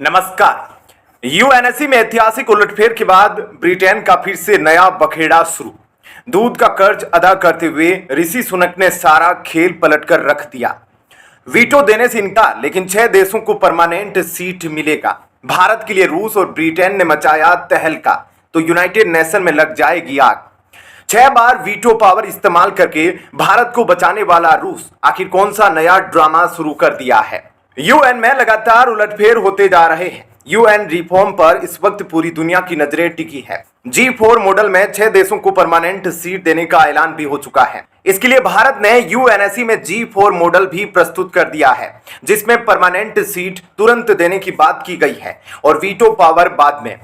नमस्कार। यूएनएससी में ऐतिहासिक उलटफेर के बाद ब्रिटेन का फिर से नया बखेड़ा शुरू। दूध का कर्ज अदा करते हुए ऋषि सुनक ने सारा खेल पलटकर रख दिया। वीटो देने से इनकार, लेकिन 6 देशों को परमानेंट सीट मिलेगा। भारत के लिए रूस और ब्रिटेन ने मचाया तहलका, तो यूनाइटेड नेशन में लग जाएगी आग। 6 बार वीटो पावर इस्तेमाल करके भारत को बचाने वाला रूस आखिर कौन सा नया ड्रामा शुरू कर दिया है। यूएन में लगातार उलटफेर होते जा रहे हैं। यूएन रिफॉर्म पर इस वक्त पूरी दुनिया की नजरें टिकी है। G4 मॉडल में 6 देशों को परमानेंट सीट देने का ऐलान भी हो चुका है। इसके लिए भारत ने यूएनएससी में G4 मॉडल भी प्रस्तुत कर दिया है, जिसमें परमानेंट सीट तुरंत देने की बात की गई है और वीटो पावर बाद में।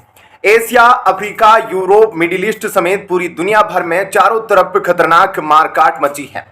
Asia, Africa, Europe, middle east समेत पूरी दुनिया भर में चारों तरफ खतरनाक मारकाट मची है।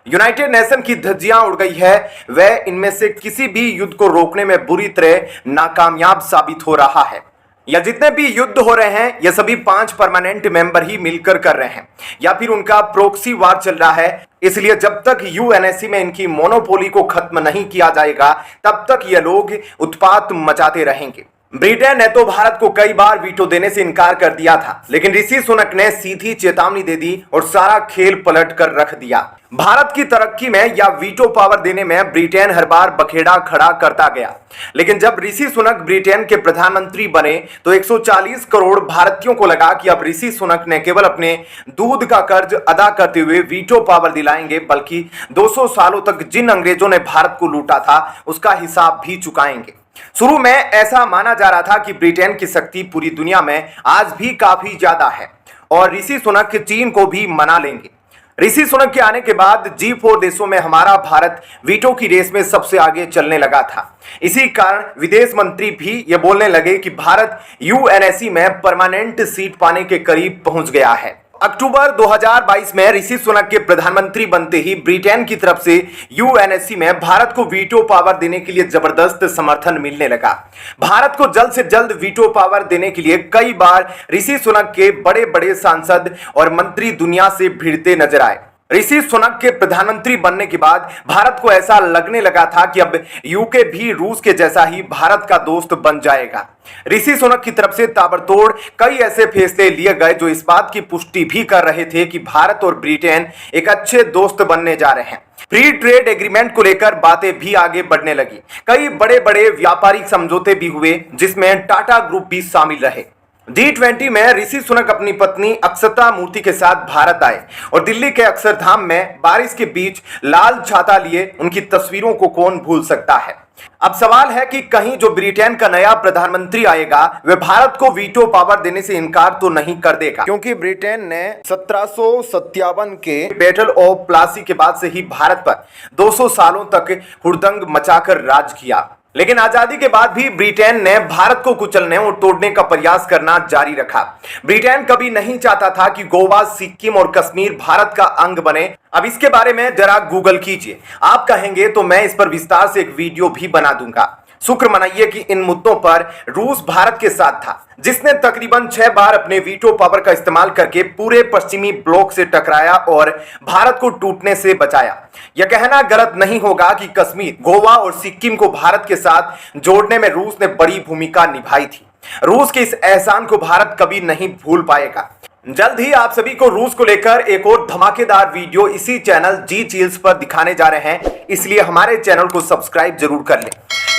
यूनाइटेड नेशन की धज्जियां उड़ गई है। वह इनमें से किसी भी युद्ध को रोकने में बुरी तरह नाकामयाब साबित हो रहा है। या जितने भी युद्ध हो रहे हैं, ये सभी 5 परमानेंट मेंबर ही मिलकर कर रहे हैं, या फिर उनका प्रोक्सी वार चल रहा है। इसलिए जब तक यूएनएससी में इनकी मोनोपोली को खत्म नहीं किया जाएगा, तब तक ये लोग उत्पात मचाते रहेंगे। ब्रिटेन ने तो भारत को कई बार वीटो देने से इनकार कर दिया था, लेकिन ऋषि सुनक ने सीधी चेतावनी दे दी और सारा खेल पलट कर रख दिया। भारत की तरक्की में या वीटो पावर देने में ब्रिटेन हर बार बखेड़ा खड़ा करता गया, लेकिन जब ऋषि सुनक ब्रिटेन के प्रधानमंत्री बने तो 140 करोड़ भारतीयों को लगा कि अब ऋषि सुनक ने केवल अपने दूध का कर्ज अदा करते हुए वीटो पावर दिलाएंगे, बल्कि 200 सालों तक जिन अंग्रेजों ने भारत को लूटा था उसका हिसाब भी चुकाएंगे। शुरू में ऐसा माना जा रहा था कि ब्रिटेन की शक्ति पूरी दुनिया में आज भी काफी ज्यादा है और ऋषि सुनक चीन को भी मना लेंगे। ऋषि सुनक के आने के बाद G4 देशों में हमारा भारत वीटो की रेस में सबसे आगे चलने लगा था। इसी कारण विदेश मंत्री भी ये बोलने लगे कि भारत यूएनएससी में परमानेंट सीट पाने के करीब पहुंच गया है। अक्टूबर 2022 में ऋषि सुनक के प्रधानमंत्री बनते ही ब्रिटेन की तरफ से यूएनएससी में भारत को वीटो पावर देने के लिए जबरदस्त समर्थन मिलने लगा। भारत को जल्द से जल्द वीटो पावर देने के लिए कई बार ऋषि सुनक के बड़े बड़े सांसद और मंत्री दुनिया से भिड़ते नजर आए। ऋषि सुनक के प्रधानमंत्री बनने के बाद भारत को ऐसा लगने लगा था कि अब यूके भी रूस के जैसा ही भारत का दोस्त बन जाएगा। ऋषि सुनक की तरफ से ताबड़तोड़ कई ऐसे फैसले लिए गए जो इस बात की पुष्टि भी कर रहे थे कि भारत और ब्रिटेन एक अच्छे दोस्त बनने जा रहे हैं। फ्री ट्रेड एग्रीमेंट को लेकर बातें भी आगे बढ़ने लगी। कई बड़े बड़े व्यापारिक समझौते भी हुए, जिसमें टाटा ग्रुप भी शामिल रहे। G20 में ऋषि सुनक अपनी पत्नी अक्षता मूर्ति के साथ भारत आए और दिल्ली के अक्षरधाम में बारिश के बीच लाल छाता लिए उनकी तस्वीरों को कौन भूल सकता है। अब सवाल है कि कहीं जो ब्रिटेन का नया प्रधानमंत्री आएगा वह भारत को वीटो पावर देने से इनकार तो नहीं कर देगा, क्योंकि ब्रिटेन ने 1757 के बैटल ऑफ प्लासी के बाद से ही भारत पर 200 सालों तक हुड़दंग मचाकर राज किया। लेकिन आजादी के बाद भी ब्रिटेन ने भारत को कुचलने और तोड़ने का प्रयास करना जारी रखा। ब्रिटेन कभी नहीं चाहता था कि गोवा, सिक्किम और कश्मीर भारत का अंग बने। अब इसके बारे में जरा गूगल कीजिए। आप कहेंगे तो मैं इस पर विस्तार से एक वीडियो भी बना दूंगा। शुक्र मनाइए कि इन मुद्दों पर रूस भारत के साथ था, जिसने तकरीबन 6 बार अपने वीटो पावर का इस्तेमाल करके पूरे पश्चिमी ब्लॉक से टकराया और भारत को टूटने से बचाया। यह कहना गलत नहीं होगा कि कश्मीर, गोवा और सिक्किम को भारत के साथ जोड़ने में रूस ने बड़ी भूमिका निभाई थी। रूस के इस एहसान को भारत कभी नहीं भूल पाएगा। जल्द ही आप सभी को रूस को लेकर एक और धमाकेदार वीडियो इसी चैनल जी चील्स पर दिखाने जा रहे हैं, इसलिए हमारे चैनल को सब्सक्राइब जरूर कर लें।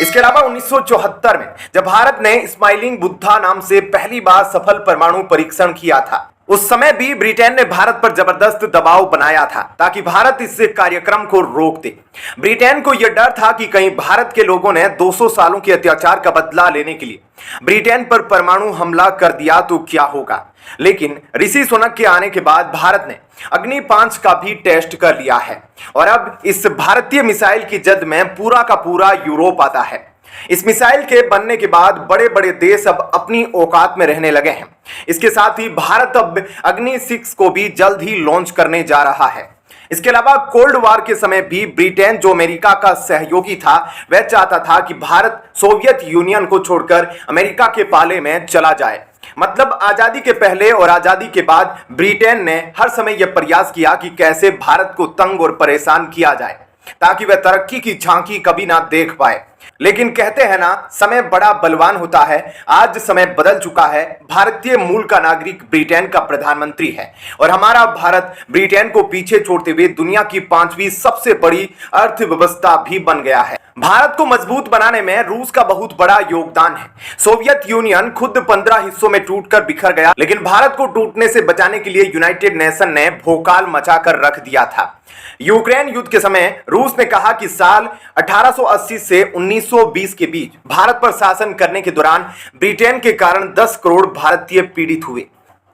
इसके अलावा 1974 में जब भारत ने स्माइलिंग बुद्धा नाम से पहली बार सफल परमाणु परीक्षण किया था, उस समय भी ब्रिटेन ने भारत पर जबरदस्त दबाव बनाया था ताकि भारत इस कार्यक्रम को रोक दे। ब्रिटेन को यह डर था कि कहीं भारत के लोगों ने 200 सालों के अत्याचार का बदला लेने के लिए ब्रिटेन पर परमाणु हमला कर दिया तो क्या होगा। लेकिन ऋषि सुनक के आने के बाद भारत ने अग्नि 5 का भी टेस्ट कर लिया है और अब इस भारतीय मिसाइल की जद में पूरा का पूरा यूरोप आता है। इस मिसाइल के बनने के बाद बड़े बड़े देश अब अपनी औकात में रहने लगे हैं। इसके साथ ही भारत अब अग्नि 6 को भी जल्द ही लॉन्च करने जा रहा है। इसके अलावा कोल्ड वार के समय भी ब्रिटेन, जो अमेरिका का सहयोगी था, वह चाहता था कि भारत सोवियत यूनियन को छोड़कर अमेरिका के पाले में चला जाए। मतलब आजादी के पहले और आजादी के बाद ब्रिटेन ने हर समय यह प्रयास किया कि कैसे भारत को तंग और परेशान किया जाए ताकि वह तरक्की की झांकी कभी ना देख पाए। लेकिन कहते हैं ना, समय बड़ा बलवान होता है। आज समय बदल चुका है। भारतीय मूल का नागरिक ब्रिटेन का प्रधानमंत्री है और हमारा भारत ब्रिटेन को पीछे छोड़ते हुए दुनिया की 5वीं सबसे बड़ी अर्थव्यवस्था भी बन गया है। भारत को मजबूत बनाने में रूस का बहुत बड़ा योगदान है। सोवियत यूनियन खुद 15 हिस्सों में टूटकर बिखर गया, लेकिन भारत को टूटने से बचाने के लिए यूनाइटेड नेशन ने भोकाल मचाकर रख दिया था। यूक्रेन युद्ध के समय रूस ने कहा कि साल 1880 से 1920 के बीच भारत पर शासन करने के दौरान ब्रिटेन के कारण 10 करोड़ भारतीय पीड़ित हुए।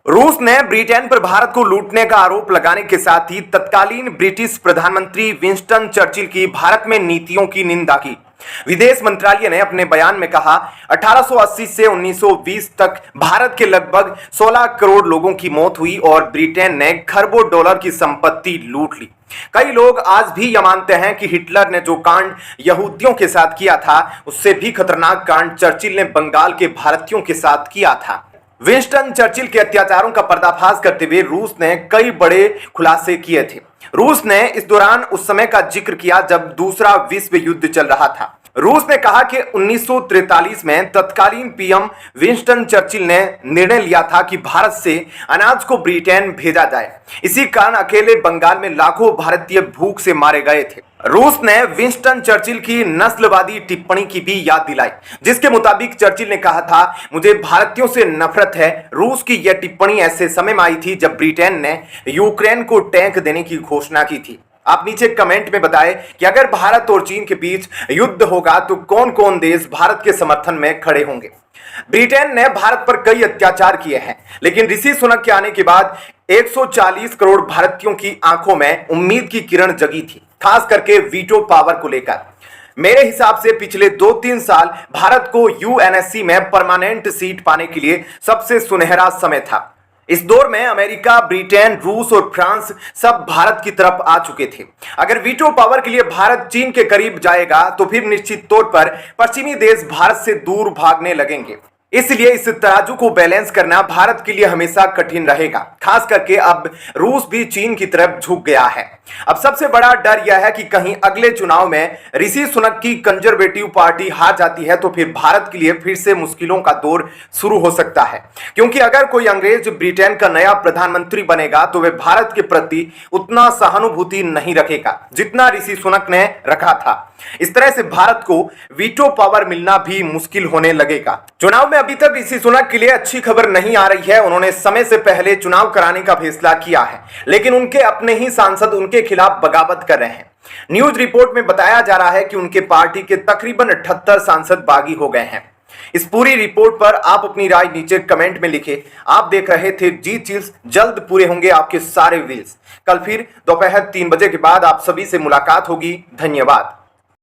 रूस ने ब्रिटेन पर भारत को लूटने का आरोप लगाने के साथ ही तत्कालीन ब्रिटिश प्रधानमंत्री विंस्टन चर्चिल की भारत में नीतियों की निंदा की। विदेश मंत्रालय ने अपने बयान में कहा, 1880 से 1920 तक भारत के लगभग 16 करोड़ लोगों की मौत हुई और ब्रिटेन ने खरबों डॉलर की संपत्ति लूट ली। कई लोग आज भी यह मानते हैं कि हिटलर ने जो कांड यहूदियों के साथ किया था, उससे भी खतरनाक कांड चर्चिल ने बंगाल के भारतीयों के साथ किया था। विंस्टन चर्चिल के अत्याचारों का पर्दाफाश करते हुए रूस ने कई बड़े खुलासे किए थे। रूस ने इस दौरान उस समय का जिक्र किया जब दूसरा विश्व युद्ध चल रहा था। रूस ने कहा कि 1943 में तत्कालीन पीएम विंस्टन चर्चिल ने निर्णय लिया था कि भारत से अनाज को ब्रिटेन भेजा जाए। इसी कारण अकेले बंगाल में लाखों भारतीय भूख से मारे गए थे। रूस ने विंस्टन चर्चिल की नस्लवादी टिप्पणी की भी याद दिलाई, जिसके मुताबिक चर्चिल ने कहा था, मुझे भारतीयों से नफरत है। रूस की यह टिप्पणी ऐसे समय में आई थी जब ब्रिटेन ने यूक्रेन को टैंक देने की घोषणा की थी। आप नीचे कमेंट में बताएं कि अगर भारत और चीन के बीच युद्ध होगा तो कौन कौन देश भारत के समर्थन में खड़े होंगे। ब्रिटेन ने भारत पर कई अत्याचार किए हैं, लेकिन ऋषि सुनक के आने के बाद 140 करोड़ भारतीयों की आंखों में उम्मीद की किरण जगी थी, खास करके वीटो पावर को लेकर। मेरे हिसाब से पिछले 2-3 साल भारत को यूएनएससी में परमानेंट सीट पाने के लिए सबसे सुनहरा समय था। इस दौर में अमेरिका, ब्रिटेन, रूस और फ्रांस सब भारत की तरफ आ चुके थे। अगर वीटो पावर के लिए भारत चीन के करीब जाएगा तो फिर निश्चित तौर पर पश्चिमी देश भारत से दूर भागने लगेंगे। इसलिए इस तराजू को बैलेंस करना भारत के लिए हमेशा कठिन रहेगा, खास करके अब रूस भी चीन की तरफ झुक गया है। अब सबसे बड़ा डर यह है कि कहीं अगले चुनाव में ऋषि सुनक की कंजर्वेटिव पार्टी हार जाती है तो फिर भारत के लिए फिर से मुश्किलों का दौर शुरू हो सकता है, क्योंकि अगर कोई अंग्रेज ब्रिटेन का नया प्रधानमंत्री बनेगा तो वह भारत के प्रति उतना सहानुभूति नहीं रखेगा जितना ऋषि सुनक ने रखा था। इस तरह से भारत को वीटो पावर मिलना भी मुश्किल होने लगेगा। चुनाव में अभी तक ऋषि सुनक के लिए अच्छी खबर नहीं आ रही है। उन्होंने समय से पहले चुनाव कराने का फैसला किया है, लेकिन उनके अपने ही सांसद उनके खिलाफ बगावत कर रहे हैं। न्यूज रिपोर्ट में बताया जा रहा है कि उनके पार्टी के तकरीबन 78 सांसद बागी हो गए हैं। इस पूरी रिपोर्ट पर आप अपनी राय नीचे कमेंट में लिखें। आप देख रहे थे जी चिल्स। जल्द पूरे होंगे आपके सारे व्हील्स। कल फिर दोपहर 3 बजे के बाद आप सभी से मुलाकात होगी। धन्यवाद।